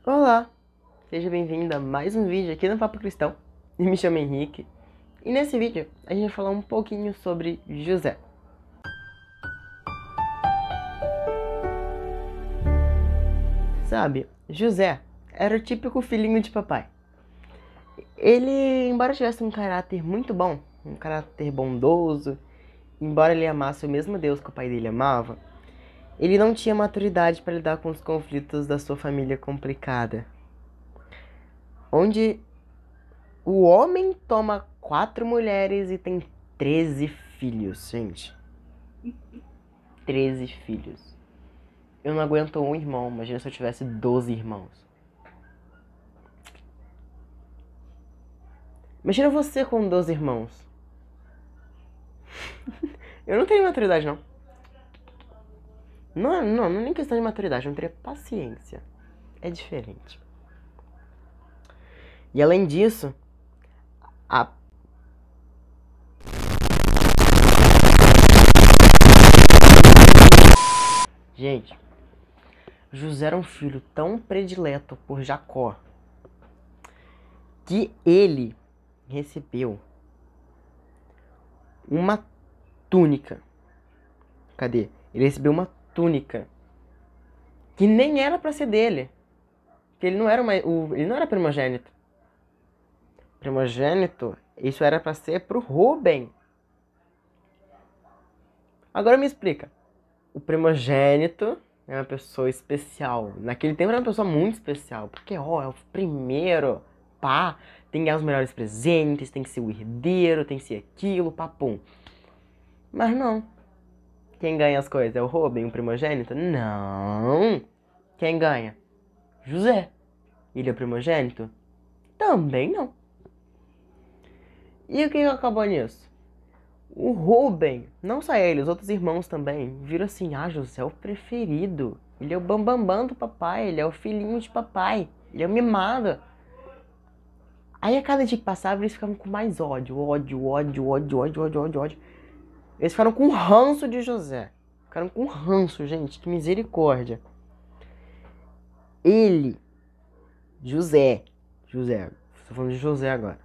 Olá, seja bem-vindo a mais um vídeo aqui no Papo Cristão. Eu me chamo Henrique e nesse vídeo a gente vai falar um pouquinho sobre José. Sabe, José era o típico filhinho de papai. Ele, embora tivesse um caráter muito bom, um caráter bondoso, embora ele amasse o mesmo Deus que o pai dele amava, ele não tinha maturidade para lidar com os conflitos da sua família complicada. Onde o homem toma 4 mulheres e tem 13 filhos, gente. 13 filhos. Eu não aguento um irmão, imagina se eu tivesse 12 irmãos. Imagina você com 12 irmãos. Eu não teria maturidade, não. Não é nem questão de maturidade, eu não teria paciência. É diferente. E além disso, a gente, José era um filho tão predileto por Jacó que ele recebeu uma túnica. Cadê? Ele recebeu uma túnica que nem era pra ser dele. Que ele não era ele não era primogênito. Primogênito, isso era pra ser pro Rubem. Agora me explica. O primogênito é uma pessoa especial. Naquele tempo era uma pessoa muito especial. Porque, ó, é o primeiro. Pá, tem que ganhar os melhores presentes, tem que ser o herdeiro, tem que ser aquilo, papum. Mas não. Quem ganha as coisas é o Rubem, o primogênito? Não. Quem ganha? José. Ele é o primogênito? Também não. E o que acabou nisso? O Rubem, não só ele, os outros irmãos também, viram assim, José é o preferido. Ele é o bambambam do papai, ele é o filhinho de papai, ele é o mimado. Aí a cada dia que passava, eles ficavam com mais ódio. Eles ficaram com ranço de José. Ficaram com ranço, gente, que misericórdia. Ele, José, estou falando de José agora.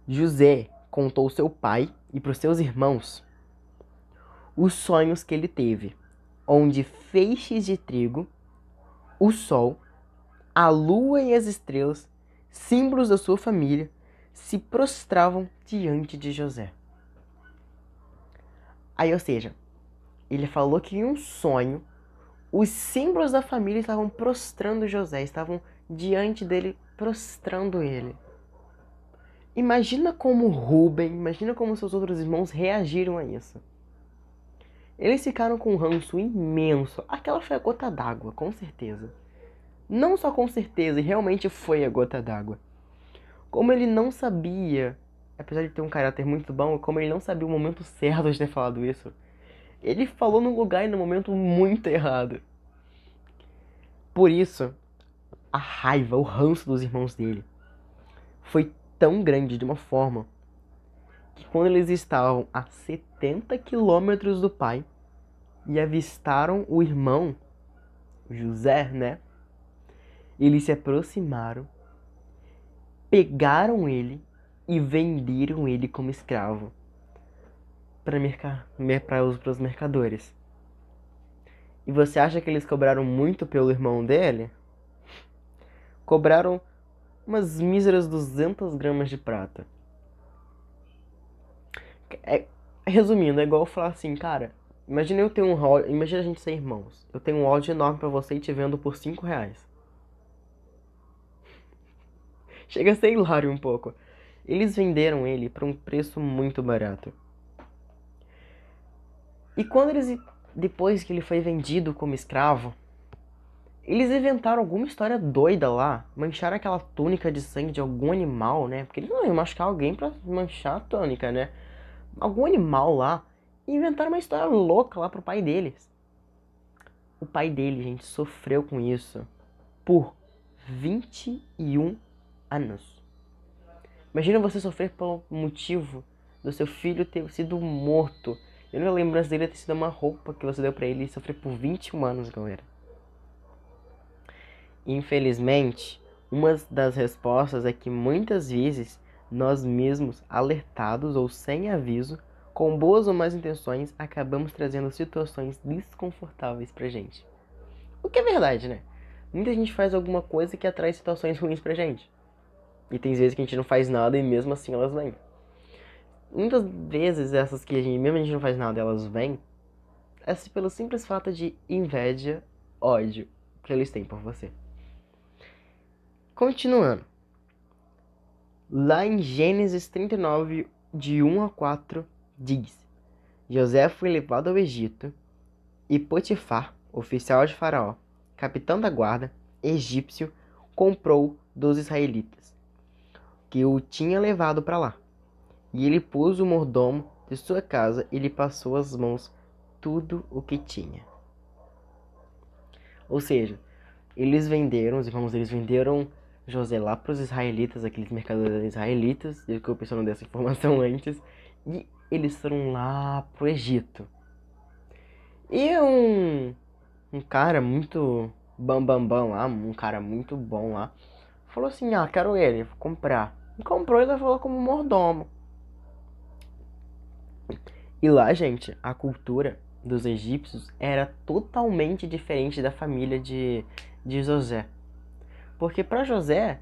José contou ao seu pai e para os seus irmãos os sonhos que ele teve, onde feixes de trigo, o sol, a lua e as estrelas, símbolos da sua família, se prostravam diante de José. Aí, ou seja, ele falou que em um sonho, os símbolos da família estavam prostrando José, estavam diante dele, prostrando ele. Imagina como Rubem, imagina como seus outros irmãos reagiram a isso. Eles ficaram com um ranço imenso. Aquela foi a gota d'água, com certeza. Não só com certeza, e realmente foi a gota d'água. Como ele não sabia, apesar de ter um caráter muito bom, como ele não sabia o momento certo de ter falado isso, ele falou no lugar e no momento muito errado. Por isso, a raiva, o ranço dos irmãos dele foi tão grande de uma forma que quando eles estavam a 70 quilômetros do pai e avistaram o irmão, José, né? Eles se aproximaram, pegaram ele e venderam ele como escravo para os mercadores. E você acha que eles cobraram muito pelo irmão dele? Cobraram umas míseras 200 gramas de prata. Resumindo, é igual eu falar assim, cara, imagina eu ter um rol, imagina a gente ser irmãos. Eu tenho um áudio enorme pra você e te vendo por 5 reais. Chega a ser hilário um pouco. Eles venderam ele por um preço muito barato. E quando depois que ele foi vendido como escravo, eles inventaram alguma história doida lá, mancharam aquela túnica de sangue de algum animal, né? Porque eles não iam machucar alguém pra manchar a túnica, né? Algum animal lá, e inventaram uma história louca lá pro pai deles. O pai dele, gente, sofreu com isso por 21 anos. Imagina você sofrer pelo motivo do seu filho ter sido morto. Eu não lembro dele ter sido uma roupa que você deu pra ele e sofrer por 21 anos, galera. Infelizmente, uma das respostas é que muitas vezes nós mesmos, alertados ou sem aviso, com boas ou más intenções, acabamos trazendo situações desconfortáveis pra gente. O que é verdade, né? Muita gente faz alguma coisa que atrai situações ruins pra gente. E tem vezes que a gente não faz nada e mesmo assim elas vêm. Muitas vezes essas que mesmo a gente não faz nada, elas vêm, é pelo simples fato de inveja, ódio que eles têm por você. Continuando. Lá em Gênesis 39, de 1 a 4, diz: José foi levado ao Egito e Potifar, oficial de Faraó, capitão da guarda, egípcio, comprou dos israelitas, que o tinha levado para lá. E ele pôs o mordomo de sua casa e lhe passou às mãos tudo o que tinha. Ou seja, os irmãos deles venderam José lá para os israelitas, aqueles mercadores israelitas, e que o pessoal não deu essa informação antes, e eles foram lá pro Egito. E um cara muito bam lá, um cara muito bom lá, falou assim, quero ele, vou comprar. E comprou e levou lá como mordomo. E lá, gente, a cultura dos egípcios era totalmente diferente da família de José. Porque para José,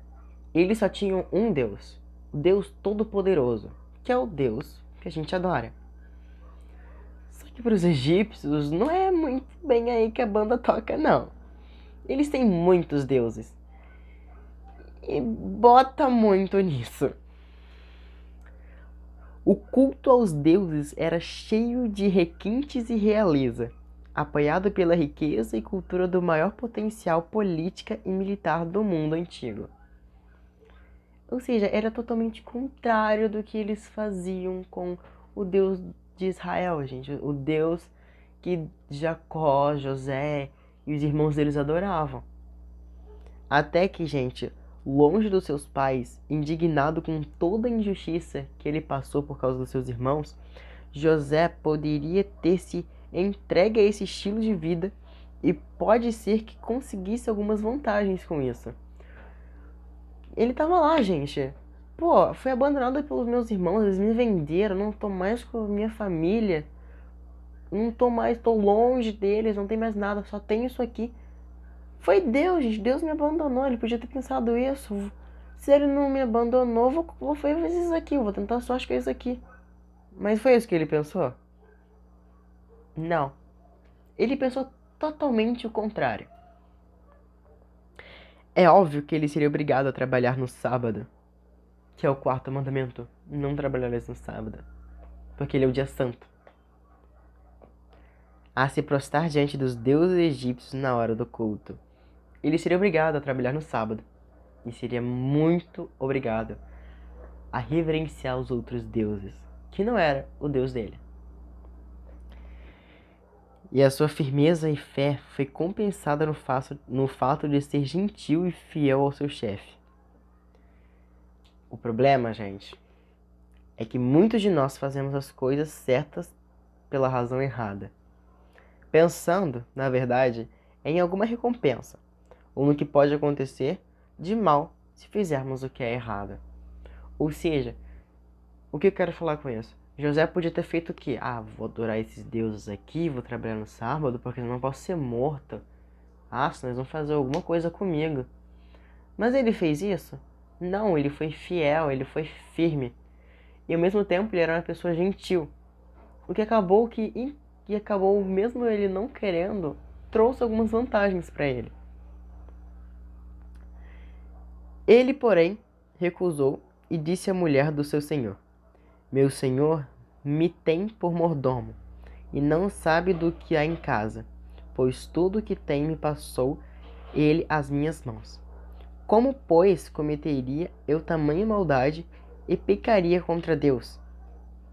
eles só tinham um Deus, o Deus Todo-Poderoso, que é o Deus que a gente adora. Só que para os egípcios não é muito bem aí que a banda toca, não. Eles têm muitos deuses. E bota muito nisso. O culto aos deuses era cheio de requintes e realeza, apoiado pela riqueza e cultura do maior potencial política e militar do mundo antigo. Ou seja, era totalmente contrário do que eles faziam com o Deus de Israel, gente. O Deus que Jacó, José e os irmãos deles adoravam. Até que, gente, longe dos seus pais, indignado com toda a injustiça que ele passou por causa dos seus irmãos, José poderia ter se entregue a esse estilo de vida e pode ser que conseguisse algumas vantagens com isso. Ele tava lá, gente. Pô, fui abandonado pelos meus irmãos, eles me venderam, não tô mais com a minha família. Não tô mais, tô longe deles, não tem mais nada, só tenho isso aqui. Foi Deus, gente. Deus me abandonou. Ele podia ter pensado isso. Se ele não me abandonou, vou fazer isso aqui. Vou tentar sorte com isso aqui. Mas foi isso que ele pensou? Não. Ele pensou totalmente o contrário. É óbvio que ele seria obrigado a trabalhar no sábado, que é o quarto mandamento. Não trabalharás no sábado, porque ele é o dia santo. A se prostrar diante dos deuses egípcios na hora do culto. Ele seria obrigado a trabalhar no sábado e seria muito obrigado a reverenciar os outros deuses, que não era o Deus dele. E a sua firmeza e fé foi compensada no fato de ser gentil e fiel ao seu chefe. O problema, gente, é que muitos de nós fazemos as coisas certas pela razão errada, pensando, na verdade, em alguma recompensa, ou no que pode acontecer de mal se fizermos o que é errado. Ou seja, o que eu quero falar com isso? José podia ter feito o quê? Vou adorar esses deuses aqui, vou trabalhar no sábado, porque senão eu não posso ser morto. Senão eles vão fazer alguma coisa comigo. Mas ele fez isso? Não, ele foi fiel, ele foi firme. E ao mesmo tempo ele era uma pessoa gentil. O que acabou acabou, mesmo ele não querendo, trouxe algumas vantagens para ele. Ele, porém, recusou e disse à mulher do seu senhor: Meu senhor me tem por mordomo, e não sabe do que há em casa, pois tudo o que tem me passou ele às minhas mãos. Como, pois, cometeria eu tamanha maldade e pecaria contra Deus?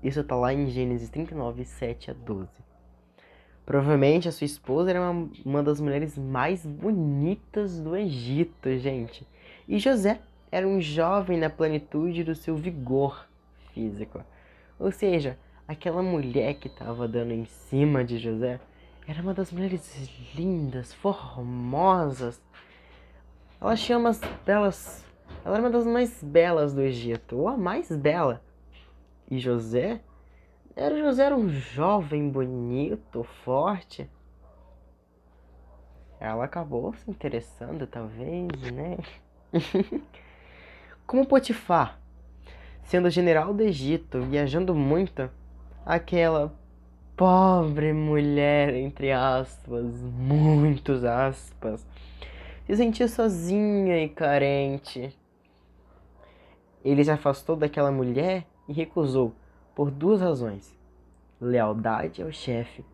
Isso está lá em Gênesis 39, 7 a 12. Provavelmente a sua esposa era uma das mulheres mais bonitas do Egito, gente. E José era um jovem na plenitude do seu vigor físico. Ou seja, aquela mulher que estava dando em cima de José era uma das mulheres lindas, formosas, ela tinha umas belas... Ela era uma das mais belas do Egito, ou a mais bela. E José era um jovem bonito, forte. Ela acabou se interessando, talvez, né? Como Potifar, sendo general do Egito, viajando muito, aquela pobre mulher, entre aspas, muitos aspas, se sentia sozinha e carente. Ele se afastou daquela mulher e recusou, por duas razões: lealdade ao chefe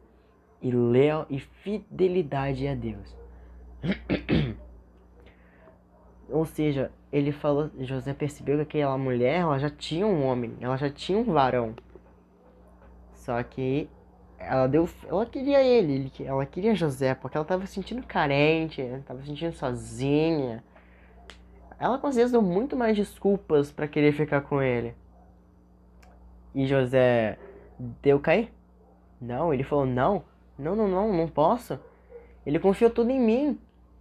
e fidelidade a Deus. Ou seja, ele falou, José percebeu que aquela mulher, ela já tinha um homem, ela já tinha um varão. Só que ela queria ela queria José, porque ela estava se sentindo carente, estava se sentindo sozinha. Ela com certeza deu muito mais desculpas para querer ficar com ele. E José deu cair? Não, ele falou, não posso. Ele confiou tudo em mim.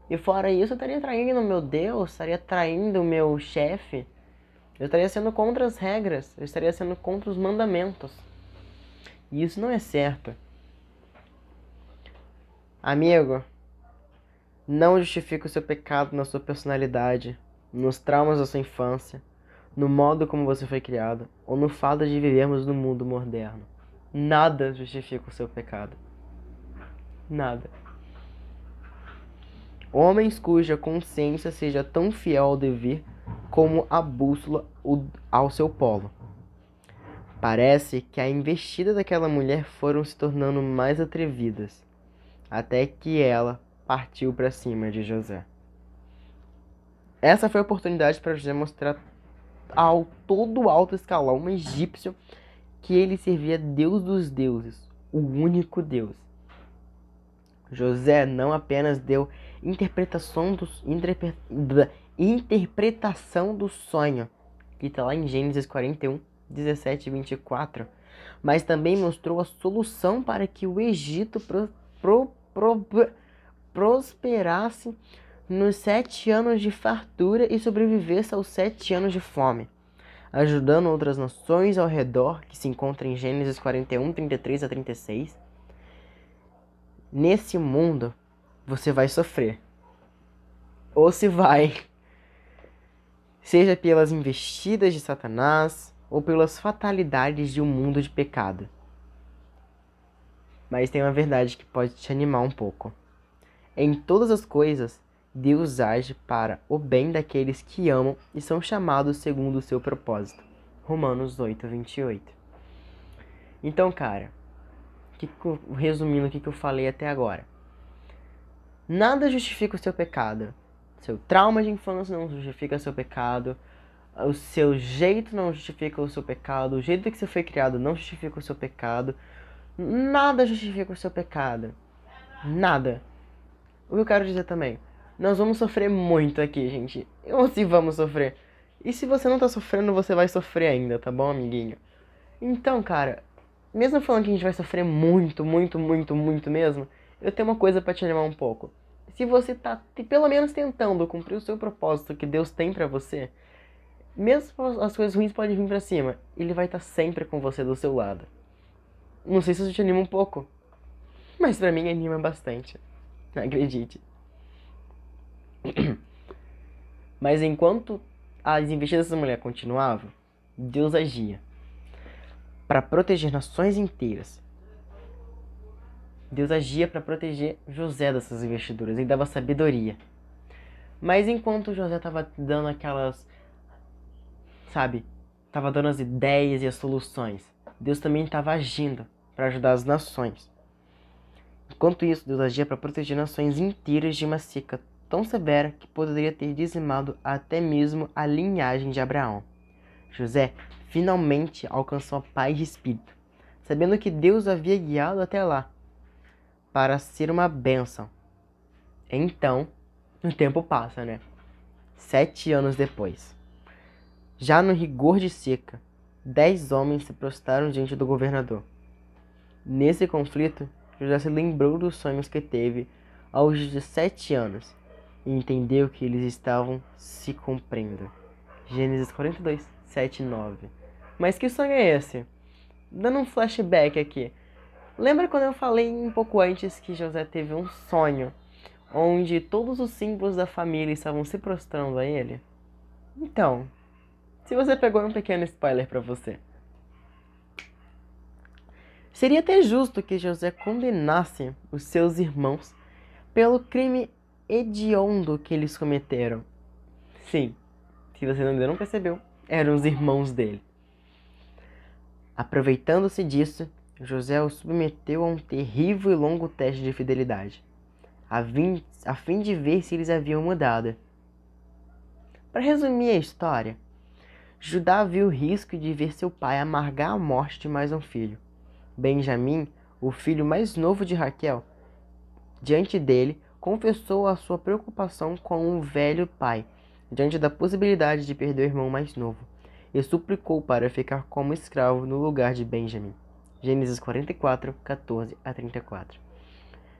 E fora isso, eu estaria traindo meu Deus, estaria traindo o meu chefe. Eu estaria sendo contra as regras, eu estaria sendo contra os mandamentos. E isso não é certo. Amigo, não justifique o seu pecado na sua personalidade, nos traumas da sua infância, no modo como você foi criado, ou no fato de vivermos no mundo moderno. Nada justifica o seu pecado. Nada. Homens cuja consciência seja tão fiel ao dever como a bússola ao seu polo. Parece que a investida daquela mulher foram se tornando mais atrevidas, até que ela partiu para cima de José. Essa foi a oportunidade para José mostrar ao todo alto escalão egípcio que ele servia Deus dos deuses, o único Deus. José não apenas deu interpretação do sonho, que está lá em Gênesis 41, 17 e 24, mas também mostrou a solução para que o Egito prosperasse nos 7 anos de fartura e sobrevivesse aos 7 anos de fome, ajudando outras nações ao redor, que se encontra em Gênesis 41, 33 a 36. Nesse mundo, você vai sofrer. Ou se vai, seja pelas investidas de Satanás, ou pelas fatalidades de um mundo de pecado. Mas tem uma verdade que pode te animar um pouco. Em todas as coisas, Deus age para o bem daqueles que amam e são chamados segundo o seu propósito. Romanos 8, 28. Então, cara, resumindo o que eu falei até agora. Nada justifica o seu pecado. Seu trauma de infância não justifica o seu pecado. O seu jeito não justifica o seu pecado. O jeito que você foi criado não justifica o seu pecado. Nada justifica o seu pecado. Nada. O que eu quero dizer também, nós vamos sofrer muito aqui, gente. Ou se vamos sofrer. E se você não tá sofrendo, você vai sofrer ainda, tá bom, amiguinho? Então, cara, mesmo falando que a gente vai sofrer muito mesmo, eu tenho uma coisa pra te animar um pouco. Se você tá pelo menos tentando cumprir o seu propósito que Deus tem pra você, mesmo as coisas ruins podem vir pra cima, Ele vai estar sempre com você do seu lado. Não sei se isso te anima um pouco, mas pra mim anima bastante. Acredite. Mas enquanto as investidas dessa mulher continuavam, Deus agia para proteger nações inteiras. Deus agia para proteger José dessas investiduras. Ele dava sabedoria. Mas enquanto José estava dando aquelas, sabe, estava dando as ideias e as soluções, Deus também estava agindo para ajudar as nações. Enquanto isso, Deus agia para proteger nações inteiras de uma seca tão severa que poderia ter dizimado até mesmo a linhagem de Abraão. José finalmente alcançou a paz de espírito, sabendo que Deus o havia guiado até lá para ser uma bênção. Então, o tempo passa, né? 7 anos depois, já no rigor de seca, 10 homens se prostraram diante do governador. Nesse conflito, José se lembrou dos sonhos que teve aos 17 anos e entendeu que eles estavam se cumprindo. Gênesis 42, 7 e 9. Mas que sonho é esse? Dando um flashback aqui. Lembra quando eu falei um pouco antes que José teve um sonho onde todos os símbolos da família estavam se prostrando a ele? Então, se você pegou um pequeno spoiler para você. Seria até justo que José condenasse os seus irmãos pelo crime hediondo que eles cometeram. Sim, se você ainda não percebeu, eram os irmãos dele. Aproveitando-se disso, José o submeteu a um terrível e longo teste de fidelidade, a fim de ver se eles haviam mudado. Para resumir a história, Judá viu o risco de ver seu pai amargar a morte de mais um filho. Benjamim, o filho mais novo de Raquel, diante dele, confessou a sua preocupação com o velho pai, diante da possibilidade de perder o irmão mais novo, e suplicou para ficar como escravo no lugar de Benjamim. Gênesis 44, 14 a 34.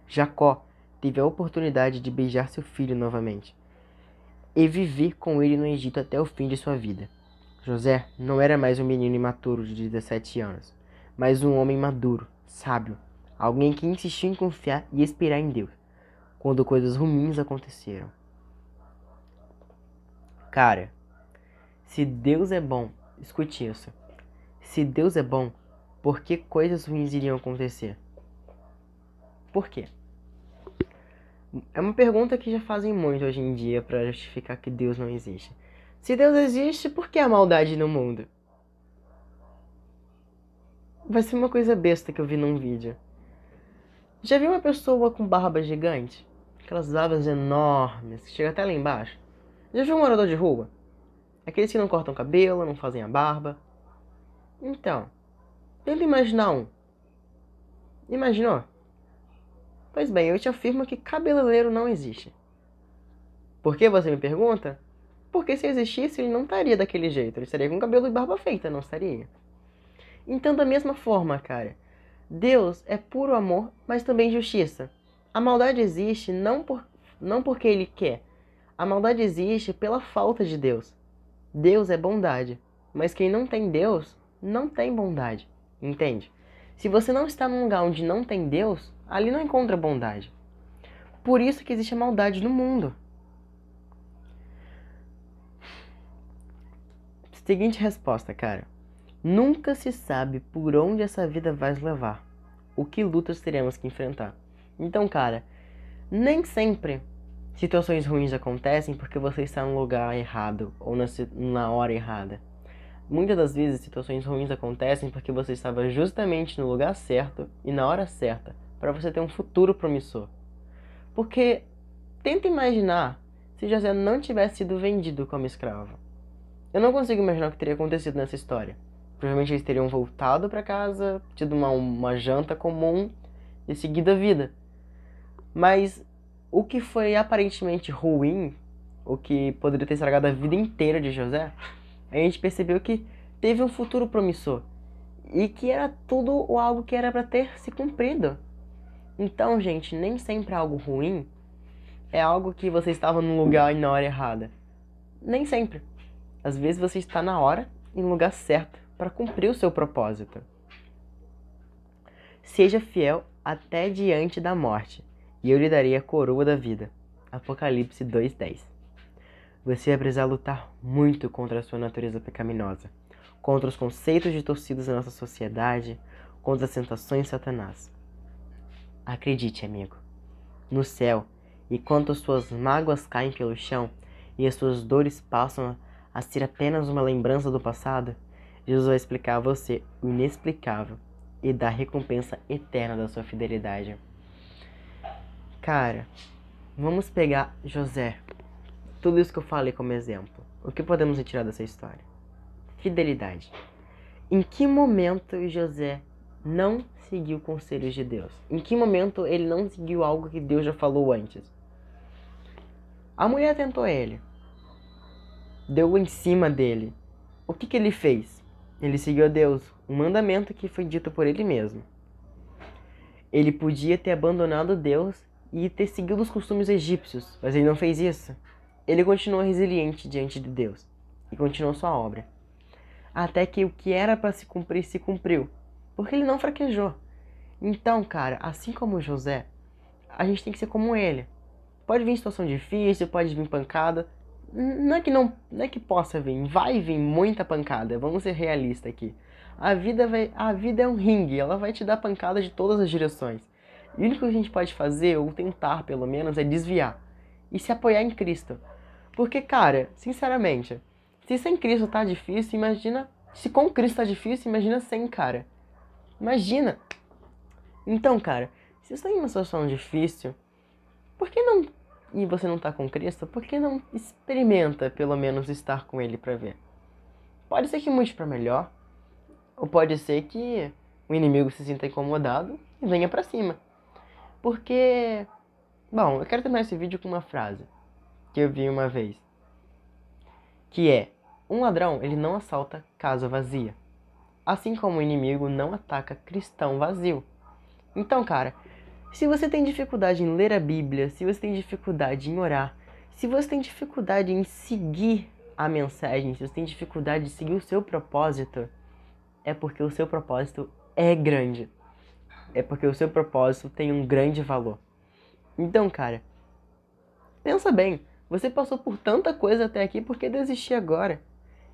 Jacó teve a oportunidade de beijar seu filho novamente e viver com ele no Egito até o fim de sua vida. José não era mais um menino imaturo de 17 anos, mas um homem maduro, sábio, alguém que insistiu em confiar e esperar em Deus, quando coisas ruins aconteceram. Cara, se Deus é bom, escute isso. Se Deus é bom, por que coisas ruins iriam acontecer? Por quê? É uma pergunta que já fazem muito hoje em dia para justificar que Deus não existe. Se Deus existe, por que a maldade no mundo? Vai ser uma coisa besta que eu vi num vídeo. Já viu uma pessoa com barba gigante? Aquelas barbas enormes, que chega até lá embaixo. Já viu um morador de rua? Aqueles que não cortam cabelo, não fazem a barba. Então, tenta imaginar um. Imaginou? Pois bem, eu te afirmo que cabeleireiro não existe. Por que você me pergunta? Porque se existisse, ele não estaria daquele jeito. Ele estaria com cabelo e barba feita, não estaria? Então, da mesma forma, cara, Deus é puro amor, mas também justiça. A maldade existe não porque ele quer. A maldade existe pela falta de Deus. Deus é bondade, mas quem não tem Deus, não tem bondade. Entende? Se você não está num lugar onde não tem Deus, ali não encontra bondade. Por isso que existe a maldade no mundo. Seguinte resposta, cara. Nunca se sabe por onde essa vida vai nos levar. O que lutas teremos que enfrentar. Então, cara, nem sempre situações ruins acontecem porque você está no lugar errado ou na hora errada. Muitas das vezes situações ruins acontecem porque você estava justamente no lugar certo e na hora certa para você ter um futuro promissor. Porque tenta imaginar se José não tivesse sido vendido como escravo. Eu não consigo imaginar o que teria acontecido nessa história. Provavelmente eles teriam voltado para casa, tido uma janta comum e seguido a vida. Mas o que foi aparentemente ruim, o que poderia ter estragado a vida inteira de José, a gente percebeu que teve um futuro promissor e que era tudo algo que era para ter se cumprido. Então, gente, nem sempre algo ruim é algo que você estava no lugar e na hora errada. Nem sempre. Às vezes você está na hora e no lugar certo para cumprir o seu propósito. Seja fiel até diante da morte, e eu lhe darei a coroa da vida. Apocalipse 2:10. Você vai precisar lutar muito contra a sua natureza pecaminosa, contra os conceitos distorcidos da nossa sociedade, contra as tentações de Satanás. Acredite, amigo, no céu, enquanto as suas mágoas caem pelo chão e as suas dores passam a ser apenas uma lembrança do passado, Jesus vai explicar a você o inexplicável e dar a recompensa eterna da sua fidelidade. Cara, vamos pegar José. Tudo isso que eu falei como exemplo. O que podemos retirar dessa história? Fidelidade. Em que momento José não seguiu conselhos de Deus? Em que momento ele não seguiu algo que Deus já falou antes? A mulher tentou ele. Deu em cima dele. O que ele fez? Ele seguiu a Deus, um mandamento que foi dito por ele mesmo. Ele podia ter abandonado Deus e ter seguido os costumes egípcios, mas ele não fez isso. Ele continuou resiliente diante de Deus e continuou sua obra. Até que o que era para se cumpriu, porque ele não fraquejou. Então, cara, assim como José, a gente tem que ser como ele. Pode vir situação difícil, pode vir pancada. Não é que possa vir, vai vir muita pancada. Vamos ser realistas aqui. A vida é um ringue, ela vai te dar pancada de todas as direções. E o único que a gente pode fazer, ou tentar pelo menos, é desviar e se apoiar em Cristo. Porque, cara, sinceramente, se sem Cristo tá difícil, imagina. Se com Cristo tá difícil, imagina sem, cara. Imagina. Então, cara, se você está em uma situação difícil, por que não. E você não tá com Cristo, por que não experimenta pelo menos estar com Ele pra ver? Pode ser que mude pra melhor, ou pode ser que o inimigo se sinta incomodado e venha pra cima. Porque. Bom, eu quero terminar esse vídeo com uma frase que eu vi uma vez. Que é: um ladrão, ele não assalta casa vazia. Assim como o inimigo não ataca cristão vazio. Então, cara, se você tem dificuldade em ler a Bíblia, se você tem dificuldade em orar, se você tem dificuldade em seguir a mensagem, se você tem dificuldade de seguir o seu propósito, é porque o seu propósito é grande. É porque o seu propósito tem um grande valor. Então, cara, pensa bem, você passou por tanta coisa até aqui, por que desistir agora?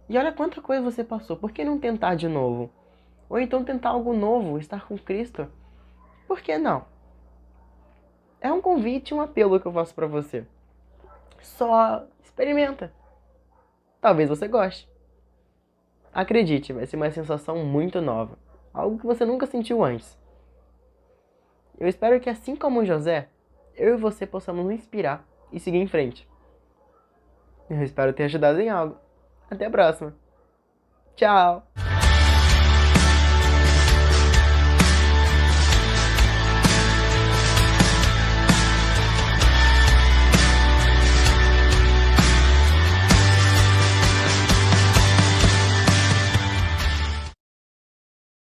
E olha quanta coisa você passou, por que não tentar de novo? Ou então tentar algo novo, estar com Cristo? Por que não? É um convite, um apelo que eu faço pra você. Só experimenta. Talvez você goste. Acredite, vai ser uma sensação muito nova. Algo que você nunca sentiu antes. Eu espero que, assim como o José, eu e você possamos nos inspirar e seguir em frente. Eu espero ter ajudado em algo. Até a próxima. Tchau!